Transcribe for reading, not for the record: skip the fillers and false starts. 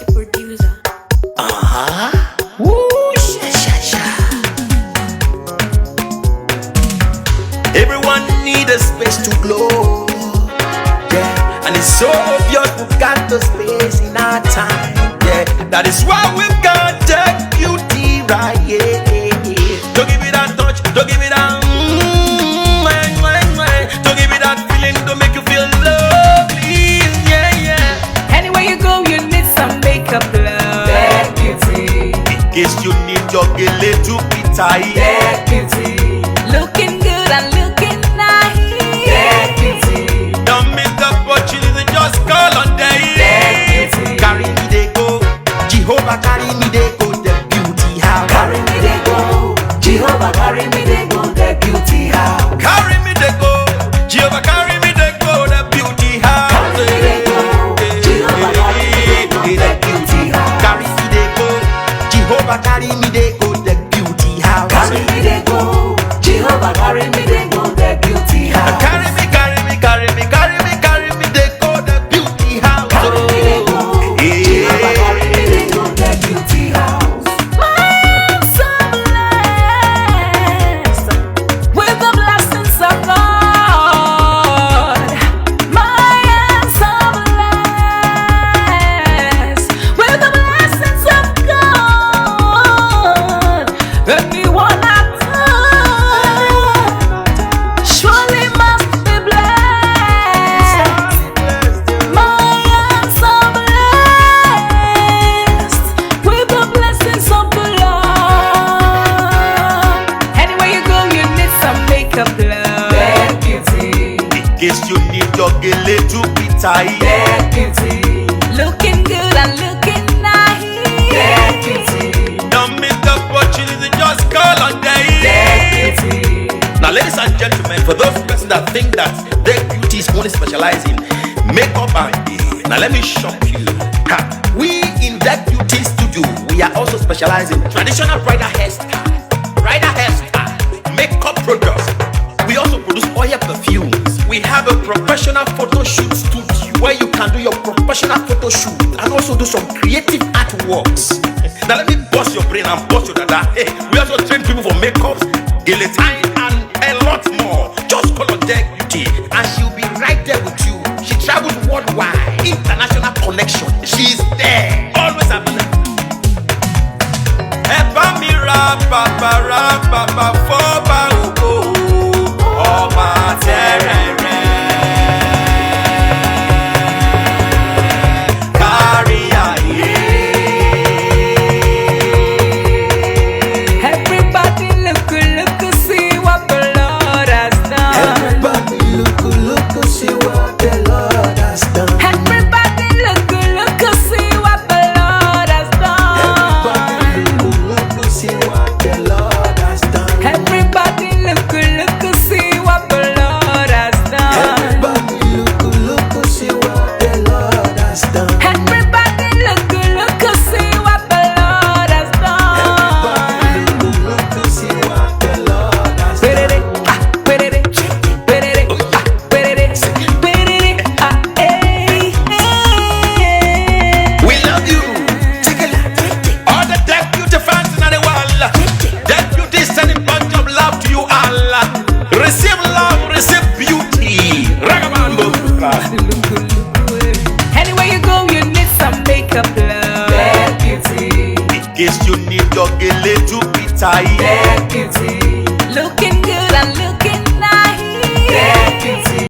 the producer. Woo, sha, sha, sha. Everyone need a space to glow. Yeah, and it's so obvious we've got the space in our time. Yeah, that is why we've got that beauty right. Yeah, don't give it that touch, don't give it that. Don't give it that feeling, don't make you feel lovely. Yeah, yeah. Anywhere you go, you need some makeup, love. That beauty. In case you need your gele to be tight. That beauty. Looking good and looking nice. That beauty. Don't miss the opportunity, just call on day. That beauty. Carry me they go, Jehovah carry me they go, the beauty house. Carry me they go, Jehovah carry me they go, the beauty house. Carry me they go, Jehovah carry me they go, the beauty house. Carry me they go, Jehovah carry me they go, the beauty house. Carry me they go, Jehovah carry me they go, the beauty house. Carry me they go, Jehovah carry me they go, the beauty house. Carry me, carry me, carry me, carry me, carry me they go, the beauty house. Carry me they go, Jehovah carry me they go, the beauty house. I'm so blessed with the blessings of God. I'm so blessed with the blessings of God. Everyone I touch surely must be blessed. I am so blessed with the blessings of the Lord. Anywhere you go, you need some makeup, love. That beauty. In case you need your gele to be tight. That beauty. Looking good and looking nice. That beauty. Don't miss the opportunity, just call on day. That beauty. Now, ladies and gentlemen, for those persons that think that their beauty is only specialized in makeup and hair, now let me shock you. Ha, we in that beauty studio, we are also specialized in traditional bridal hairstyle, makeup products. We also produce oil perfumes. We have a professional photo shoot studio where you can do your professional photo shoot and also do some creative artworks. Now let me bust your brain and bust your dada. Hey, we also train people for makeup, gele time, and a lot more. Just call on Deck Beauty and she'll be right there with you. She travels worldwide, international connection. She's there, always available. Eba mi ra papa foba ogo, ọba terere. Kárí ayé. Everybody look, see what the Lord has done. Everybody look, see what the Lord has done. Everybody look, see what the Lord has done. Everybody look, see what the Lord has done. Everybody look, see what the Lord has done. Everybody look, see what the Lord has done. Everybody look, see what the Lord has done. Look, see what the Lord has done. We love you. All the Deck Beauty fans in the world. Deck Beauty is sending bunch of love to you all. Receive love, receive beauty. Ragamuffin. Anywhere you go, you need some makeup, love. That beauty. In case you need your gele to be tight. That beauty.